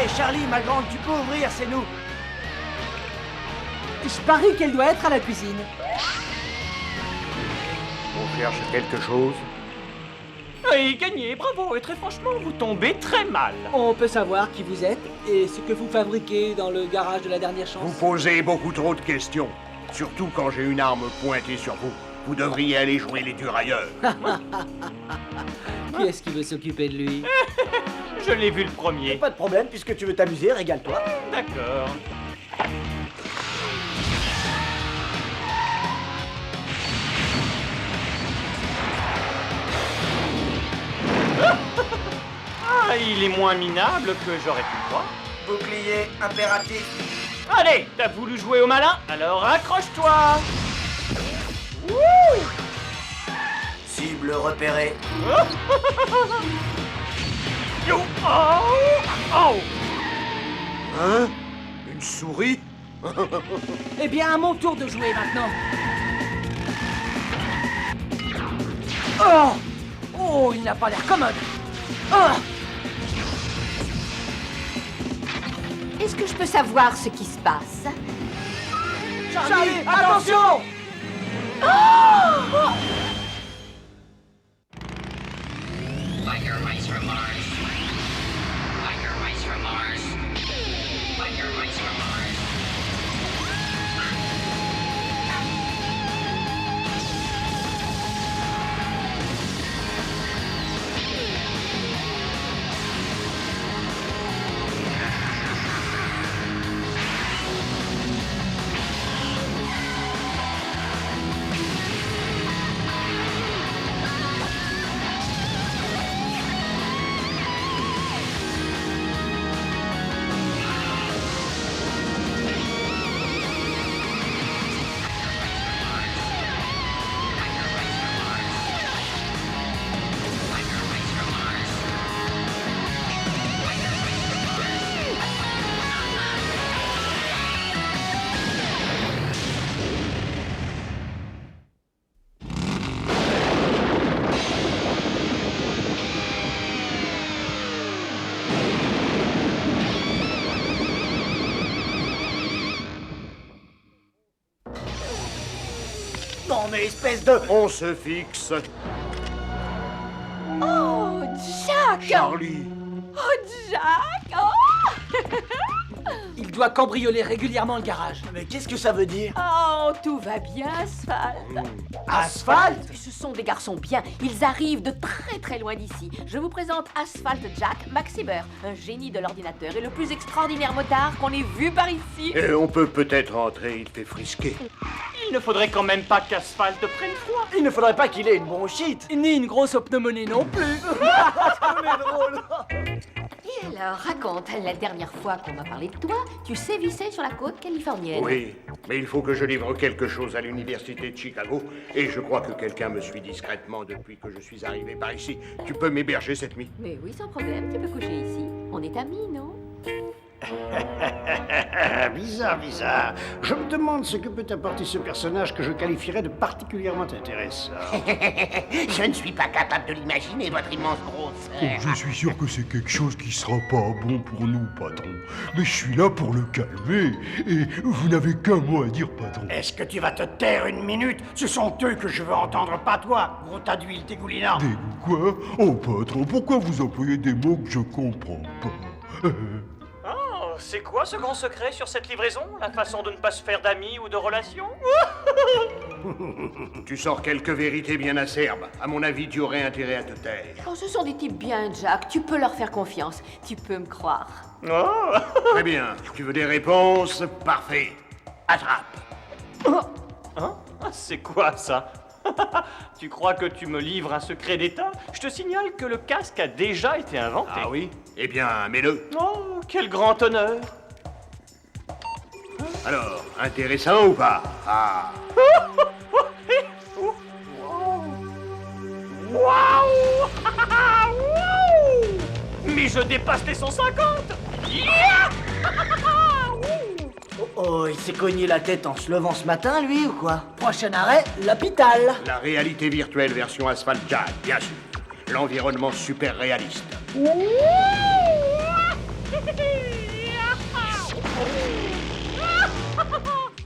Hé, Charlie, ma grande, tu peux ouvrir, c'est nous. Je parie qu'elle doit être à la cuisine. On cherche quelque chose? Oui, gagné, bravo, et très franchement, vous tombez très mal. On peut savoir qui vous êtes et ce que vous fabriquez dans le garage de la dernière chance. Vous posez beaucoup trop de questions. Surtout quand j'ai une arme pointée sur vous. Vous devriez aller jouer les durs ailleurs. Qui est-ce qui veut s'occuper de lui? Je l'ai vu le premier. Pas de problème, puisque tu veux t'amuser, régale-toi. D'accord. Ah, il est moins minable que j'aurais pu croire. Bouclier impératif. Allez, t'as voulu jouer au malin? Alors accroche-toi. Cible repérée. Yo, oh, oh. Hein? Une souris? Eh bien, à mon tour de jouer maintenant. Oh! Oh, il n'a pas l'air commode. Oh! Est-ce que je peux savoir ce qui se passe? Charlie, attention! Biker Mice from Mars. Biker Mice from Mars. Biker Mice from Mars. Non, mais espèce de... On se fixe. Oh, Jack! Charlie. Oh, Jack! Oh! Il doit cambrioler régulièrement le garage. Mais qu'est-ce que ça veut dire? Oh, tout va bien, Asphalt. Asphalte? Ce sont des garçons bien. Ils arrivent de très très loin d'ici. Je vous présente Asphalt Jack Maxiber, un génie de l'ordinateur et le plus extraordinaire motard qu'on ait vu par ici. Et on peut peut-être rentrer, il fait frisquer. Il ne faudrait quand même pas qu'Asphalte prenne froid. Il ne faudrait pas qu'il ait une bronchite. Ni une grosse pneumonie non plus. Comme est drôle. Et alors, raconte, la dernière fois qu'on m'a parlé de toi, tu sévissais sur la côte californienne. Oui, mais il faut que je livre quelque chose à l'université de Chicago, et je crois que quelqu'un me suit discrètement depuis que je suis arrivé par ici. Tu peux m'héberger cette nuit? Mais oui, sans problème, tu peux coucher ici. On est amis, non? Bizarre, bizarre. Je me demande ce que peut apporter ce personnage que je qualifierais de particulièrement intéressant. Je ne suis pas capable de l'imaginer, votre immense grosseur. Je suis sûr que c'est quelque chose qui sera pas bon pour nous, patron. Mais je suis là pour le calmer, et vous n'avez qu'un mot à dire, patron. Est-ce que tu vas te taire une minute? Ce sont eux que je veux entendre, pas toi, gros tas d'huile dégoulinant. Des quoi? Oh, patron, pourquoi vous employez des mots que je comprends pas? Oh, c'est quoi ce grand secret sur cette livraison? La façon de ne pas se faire d'amis ou de relations? Tu sors quelques vérités bien acerbes. À mon avis, tu aurais intérêt à te taire. Oh, ce sont des types bien, Jack. Tu peux leur faire confiance. Tu peux me croire. Oh. Très bien. Tu veux des réponses? Parfait. Attrape. Hein? C'est quoi ça? Tu crois que tu me livres un secret d'État? Je te signale que le casque a déjà été inventé. Ah oui? Eh bien, mets-le. Oh, quel grand honneur! Alors, intéressant ou pas? Ah. Waouh! Mais je dépasse les 150! Yeah! Oh, il s'est cogné la tête en se levant ce matin, lui, ou quoi? Prochain arrêt, l'hôpital. La réalité virtuelle version Asphalt Jack, bien sûr. L'environnement super réaliste.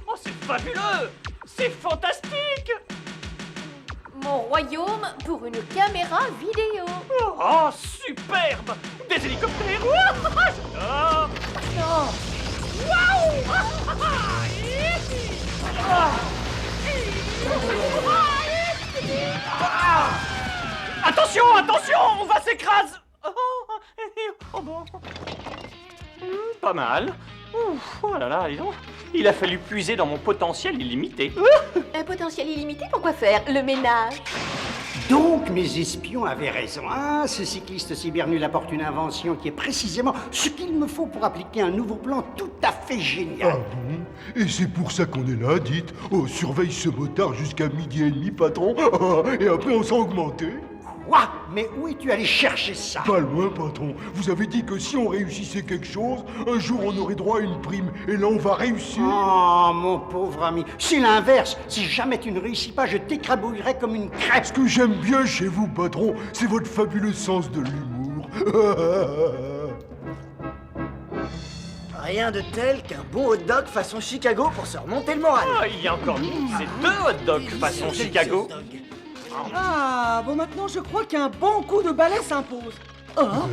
Oh, c'est fabuleux! C'est fantastique! Mon royaume pour une caméra vidéo. Oh, superbe! Des hélicoptères! J'adore! Non. Attention, attention! On va s'écraser! Oh bon. Pas mal. Ouf, oh là là, dis donc. Il a fallu puiser dans mon potentiel illimité. Un potentiel illimité, pourquoi faire le ménage? Donc mes espions avaient raison. Ah, ce cycliste cybernu apporte une invention qui est précisément ce qu'il me faut pour appliquer un nouveau plan tout à fait génial. Ah bon? Et c'est pour ça qu'on est là, dites. Oh, surveille ce motard jusqu'à 12h30, patron. Et après, on s'en augmenté. Quoi? Mais où es-tu allé chercher ça? Pas loin, patron. Vous avez dit que si on réussissait quelque chose, un jour on aurait droit à une prime. Et là, on va réussir. Oh, mon pauvre ami. C'est l'inverse. Si jamais tu ne réussis pas, je t'écrabouillerai comme une crêpe. Ce que j'aime bien chez vous, patron, c'est votre fabuleux sens de l'humour. Rien de tel qu'un bon hot dog façon Chicago pour se remonter le moral. Ah, il y a encore ces 2 hot dogs façon Chicago. Ah, bon maintenant je crois qu'un bon coup de balai s'impose. Hein?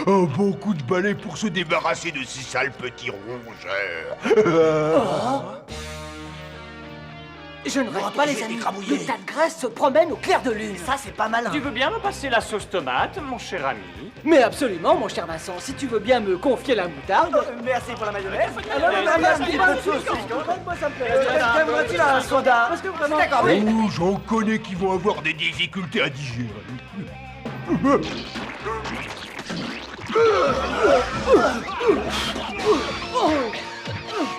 Un bon coup de balai pour se débarrasser de ces sales petits rongeurs. Je ne vois pas les amis. Le tas de graisse se promène au clair de lune. Ça, c'est pas malin. Tu veux bien me passer la sauce tomate, mon cher ami? Mais absolument, mon cher Vincent, si tu veux bien me confier la moutarde. Merci pour la mayonnaise. Alors, Un petit peu de sauce. moi ça me plaît. T'aimerais-tu un soda? Parce que vraiment. D'accord, oui. Oh, j'en connais qui vont avoir des difficultés à digérer.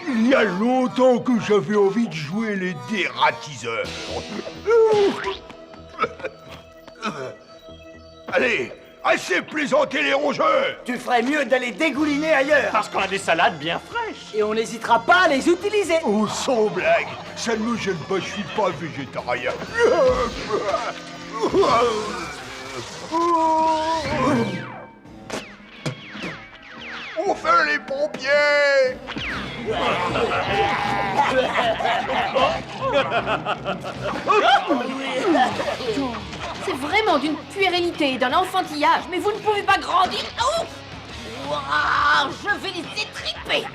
Il y a longtemps que j'avais envie de jouer les dératiseurs. Allez, assez plaisanter les rongeurs. Tu ferais mieux d'aller dégouliner ailleurs. Parce qu'on a des salades bien fraîches. Et on n'hésitera pas à les utiliser. Oh, sans blague, ça ne me gêne pas, je suis pas végétarien. On fait les pompiers. C'est vraiment d'une puérilité et d'un enfantillage, mais vous ne pouvez pas grandir. Oh, ouah, je vais les étriper.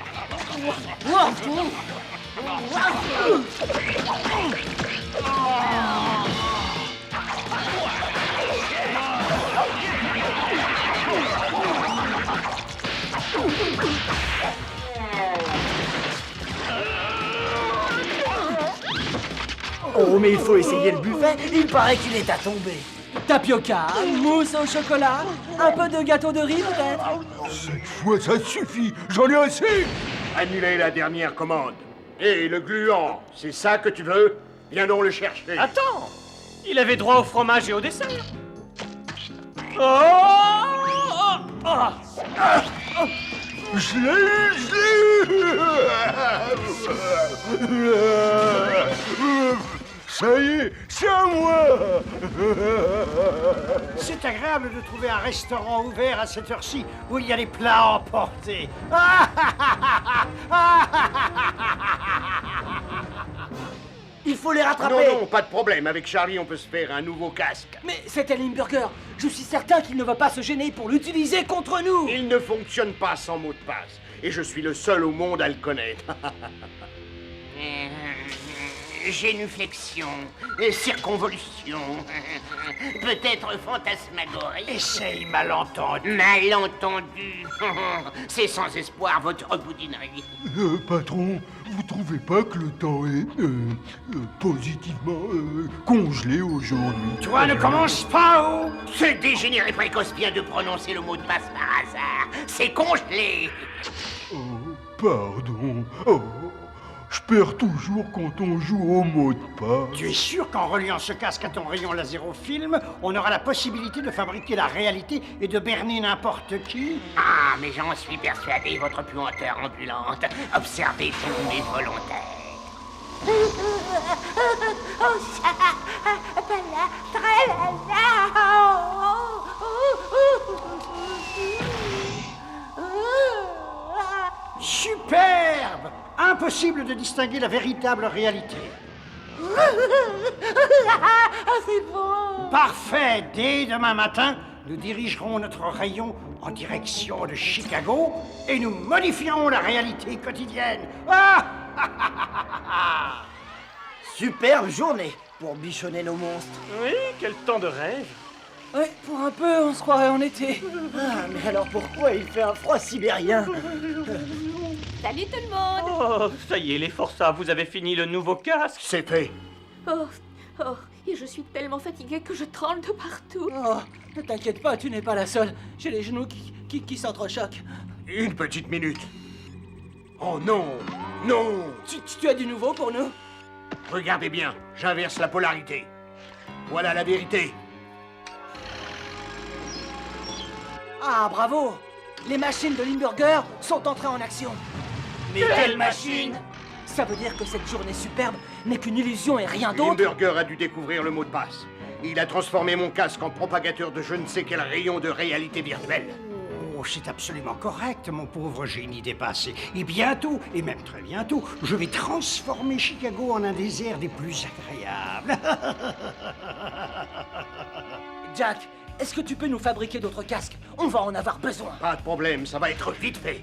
Oh, mais il faut essayer le buffet. Il paraît qu'il est à tomber. Tapioca, mousse au chocolat, un peu de gâteau de riz peut-être. Cette fois, ça suffit. J'en ai assez. Annulez la dernière commande. Et le gluant, c'est ça que tu veux? Viens donc le chercher. Attends, il avait droit au fromage et au dessert. Je l'ai eu. Ça y est, c'est à moi. C'est agréable de trouver un restaurant ouvert à cette heure-ci où il y a des plats à emporter. Il faut les rattraper. Non, non, pas de problème. Avec Charlie, on peut se faire un nouveau casque. Mais c'était Limburger. Je suis certain qu'il ne va pas se gêner pour l'utiliser contre nous. Il ne fonctionne pas sans mot de passe. Et je suis le seul au monde à le connaître. Génuflexion, circonvolution, peut-être fantasmagorie. Essaye, malentendu. Malentendu. C'est sans espoir votre boudinerie. Patron, vous trouvez pas que le temps est positivement congelé aujourd'hui? Toi, ne commence pas, oh. Ce dégénéré précoce vient de prononcer le mot de passe par hasard. C'est congelé. Oh, pardon. Oh, je perds toujours quand on joue au mot de passe. Tu es sûr qu'en reliant ce casque à ton rayon lasérofilm, on aura la possibilité de fabriquer la réalité et de berner n'importe qui? Ah, mais j'en suis persuadé, votre puanteur ambulante. Observez tous mes volontaires. impossible de distinguer la véritable réalité. C'est bon. Parfait. Dès demain matin, nous dirigerons notre rayon en direction de Chicago et nous modifierons la réalité quotidienne. Ah! Superbe journée pour bichonner nos monstres. Oui, quel temps de rêve. Ouais, pour un peu, on se croirait en été. Ah, mais alors pourquoi il fait un froid sibérien? Salut tout le monde! Oh, ça y est, les forçats, vous avez fini le nouveau casque. C'est fait. Oh, oh, et je suis tellement fatiguée que je tremble de partout. Oh, ne t'inquiète pas, tu n'es pas la seule. J'ai les genoux qui s'entrechoquent. Une petite minute. Oh non, non. Tu as du nouveau pour nous? Regardez bien, j'inverse la polarité. Voilà la vérité. Ah, bravo! Les machines de Limburger sont entrées en action. Mais quelle machine! Ça veut dire que cette journée superbe n'est qu'une illusion et rien d'autre? Limburger a dû découvrir le mot de passe. Il a transformé mon casque en propagateur de je ne sais quel rayon de réalité virtuelle. Oh, c'est absolument correct, mon pauvre génie dépassé. Et bientôt, et même très bientôt, je vais transformer Chicago en un désert des plus agréables. Jack, est-ce que tu peux nous fabriquer d'autres casques? On va en avoir besoin. Pas de problème, ça va être vite fait.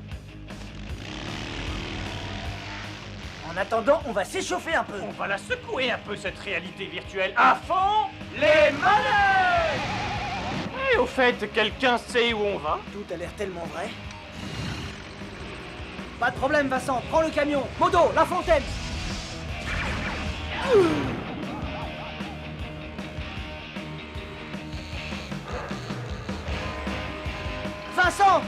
En attendant, on va s'échauffer un peu. On va la secouer un peu, cette réalité virtuelle. À fond, les manettes! Et au fait, quelqu'un sait où on va? Tout a l'air tellement vrai. Pas de problème, Vincent, prends le camion. Modo, La Fontaine. Vincent!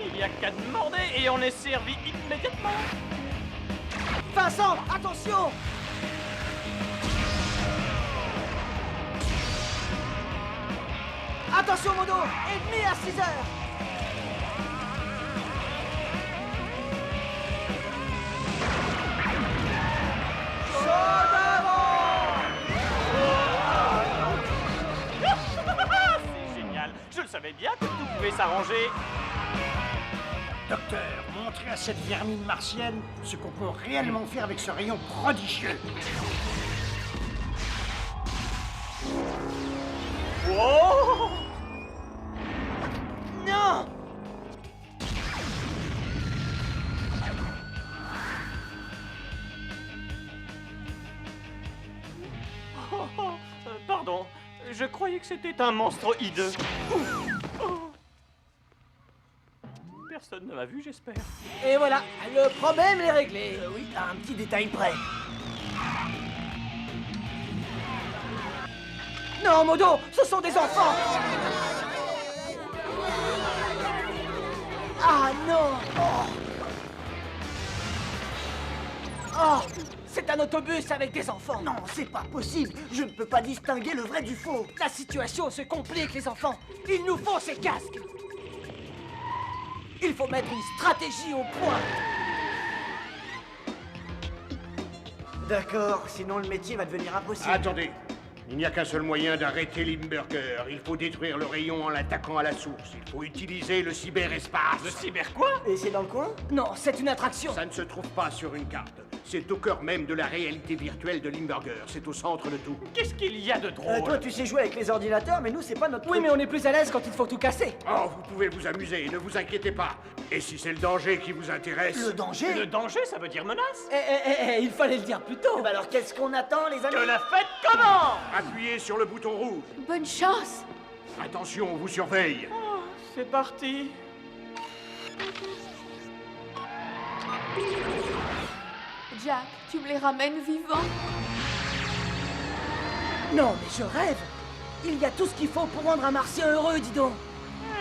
Il y a qu'à demander et on est servi immédiatement. Vincent, attention! Attention, Modo! Et demi à 6 heures! C'est génial. Je le savais bien que tout pouvait s'arranger. Docteur, montrez à cette vermine martienne ce qu'on peut réellement faire avec ce rayon prodigieux. Oh! Non! Pardon, je croyais que c'était un monstre hideux. Oh. Personne ne m'a vu, j'espère. Et voilà, le problème est réglé. Oui, à un petit détail près. Non, Modo, ce sont des enfants! Ah non! Oh, c'est un autobus avec des enfants! Non, c'est pas possible. Je ne peux pas distinguer le vrai du faux. La situation se complique, les enfants! Il nous faut ces casques! Il faut mettre une stratégie au point! D'accord, sinon le métier va devenir impossible. Attendez. Il n'y a qu'un seul moyen d'arrêter Limburger. Il faut détruire le rayon en l'attaquant à la source. Il faut utiliser le cyberespace. Le cyber quoi? Et c'est dans le coin? Non, c'est une attraction! Ça ne se trouve pas sur une carte. C'est au cœur même de la réalité virtuelle de Limburger. C'est au centre de tout. Qu'est-ce qu'il y a de drôle? Toi, tu sais jouer avec les ordinateurs, mais nous, c'est pas notre Oui, truc. mais on est plus à l'aise quand il faut tout casser! Oh, vous pouvez vous amuser, ne vous inquiétez pas. Et si c'est le danger qui vous intéresse... Le danger? Le danger, ça veut dire menace? Il fallait le dire plus tôt! Eh ben alors, qu'est-ce qu'on attend, les amis? Que la fête commence! Appuyez sur le bouton rouge. Bonne chance! Attention, on vous surveille. Oh, c'est parti. Jack, tu me les ramènes vivants? Non, mais je rêve! Il y a tout ce qu'il faut pour rendre un martien heureux, dis donc!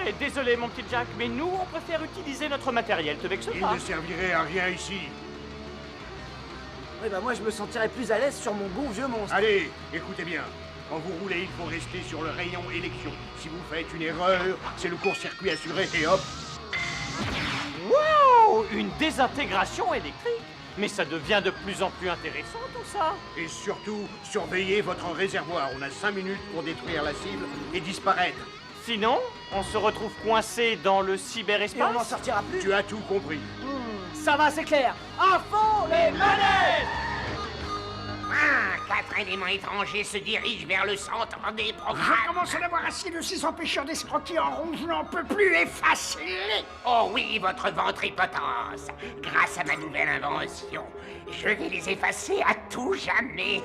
Eh, désolé, mon petit Jack, mais nous, on préfère utiliser notre matériel. Te vexes Il pas? ne servirait à rien ici. Oui, bah moi, je me sentirais plus à l'aise sur mon bon vieux monstre. Allez, écoutez bien. Quand vous roulez, il faut rester sur le rayon élection. Si vous faites une erreur, c'est le court-circuit assuré et hop. Wow! Une désintégration électrique? Mais ça devient de plus en plus intéressant, tout ça. Et surtout, surveillez votre réservoir. On a 5 minutes pour détruire la cible et disparaître. Sinon, on se retrouve coincé dans le Et on n'en cyberespace. sortira plus. Tu as tout compris. Ça va, c'est clair. À fond les manettes! Ah, 4 éléments étrangers se dirigent vers le centre des Je programmes. commence à en avoir assez de ces empêcheurs d'escroquer en rond, je n'en peux plus, effacez-les! Oh oui, votre ventripotence. Grâce à ma nouvelle invention, je vais les effacer à tout jamais.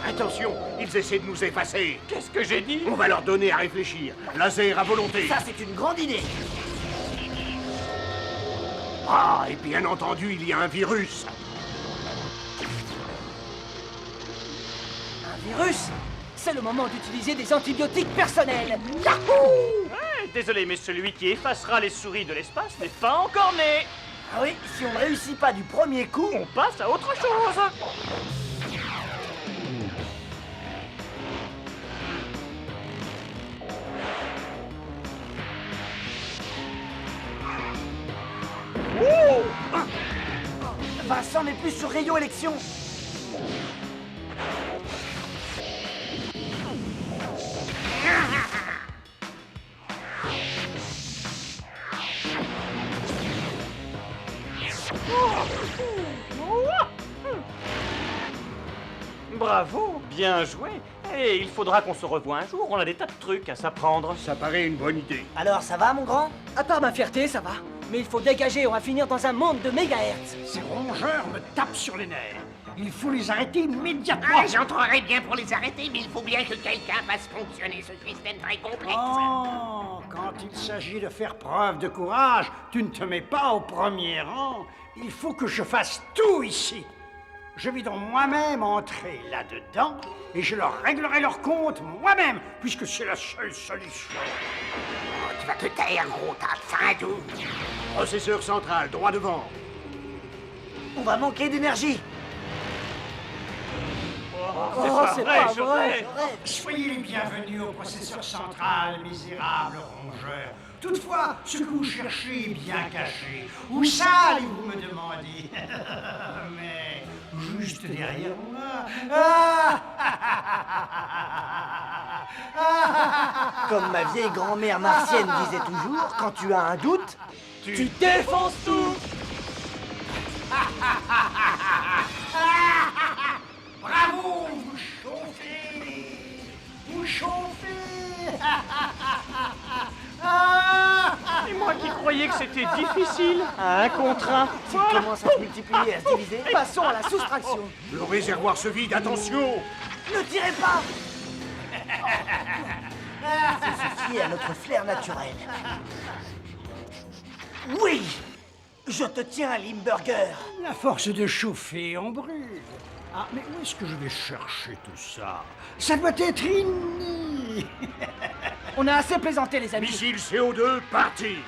Attention, ils essaient de nous effacer. Qu'est-ce que j'ai dit? On va leur donner à réfléchir. Laser à volonté. Ça, c'est une grande idée. Ah, et bien entendu, il y a un virus. Un virus? C'est le moment d'utiliser des antibiotiques personnels. Ouais, désolé, mais celui qui effacera les souris de l'espace n'est pas encore né. Ah oui, si on ne réussit pas du premier coup... On passe à autre chose. Vincent n'est plus sur Rayon Élection. Bravo, bien joué. Et il faudra qu'on se revoie un jour, on a des tas de trucs à s'apprendre. Ça paraît une bonne idée. Alors, ça va, mon grand? À part ma fierté, ça va. Mais il faut dégager, on va finir dans un monde de mégahertz. Ces rongeurs me tapent sur les nerfs. Il faut les arrêter immédiatement. Ah, j'entrerai bien pour les arrêter, mais il faut bien que quelqu'un fasse fonctionner ce système très complexe. Oh, quand il s'agit de faire preuve de courage, tu ne te mets pas au premier rang. Il faut que je fasse tout ici. Je vais donc moi-même entrer là-dedans et je leur réglerai leur compte moi-même, puisque c'est la seule solution. Oh, tu vas te taire, gros tas de fin doux. Processeur central, droit devant. On va manquer d'énergie. Oh, c'est pas vrai. Soyez les bienvenus au processeur central, misérables rongeurs. Toutefois, ce que vous cherchez est bien caché. Où ça, allez-vous me demander? Mais juste derrière moi. Comme ma vieille grand-mère martienne disait toujours, quand tu as un doute, tu défonces tout. Bravo, vous chauffez! Vous chauffez! Et moi qui croyais que c'était difficile. Un contre un. S'il commence à se multiplier et à se diviser, passons à la soustraction. Le réservoir se vide, attention. Ne tirez pas. Il faut se fier à notre flair naturel. Oui, je te tiens, Limburger. La force de chauffer, on brûle. Ah, mais où est-ce que je vais chercher tout ça? Ça doit être inné. On a assez plaisanté, les amis. Missile CO2, parti.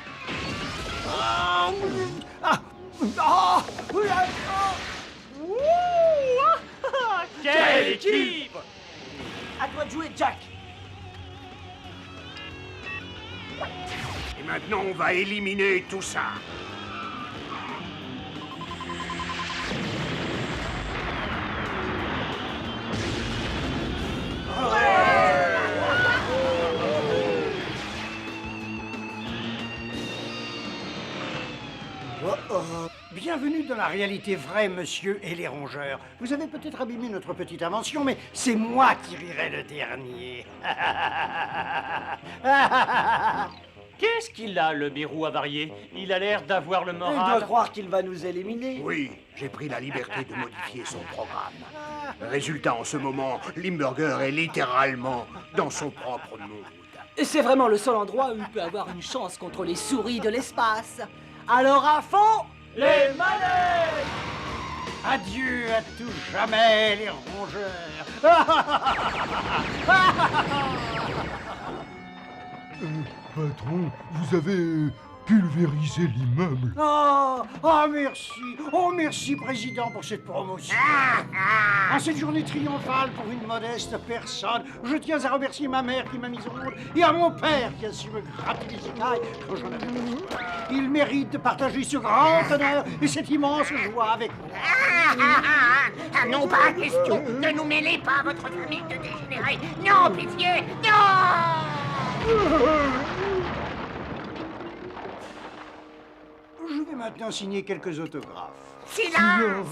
Quelle équipe! À toi de jouer, Jack. Et maintenant, on va éliminer tout ça. Bienvenue dans la réalité vraie, monsieur et les rongeurs. Vous avez peut-être abîmé notre petite invention, mais c'est moi qui rirai le dernier. Qu'est-ce qu'il a, le Bérou avarié? Il a l'air d'avoir le Il doit moral. croire qu'il va nous éliminer. Oui, j'ai pris la liberté de modifier son programme. Résultat, en ce moment, Limburger est littéralement dans son propre monde. Et c'est vraiment le seul endroit où il peut avoir une chance contre les souris de l'espace. Alors à fond, les manettes! Adieu à tout jamais, les rongeurs. Patron, vous avez pulvérisé l'immeuble. Merci, Président, pour cette promotion. En cette journée triomphale pour une modeste personne, je tiens à remercier ma mère qui m'a mise au monde et à mon père qui a su me gratter les écailles quand j'en avais besoin. Il mérite de partager ce grand honneur et cette immense joie avec moi. Ah, non, pas question. Ne nous mêlez pas à votre famille de dégénérés. funérailles. Non, pitié, non! Je vais maintenant signer quelques autographes. Silence!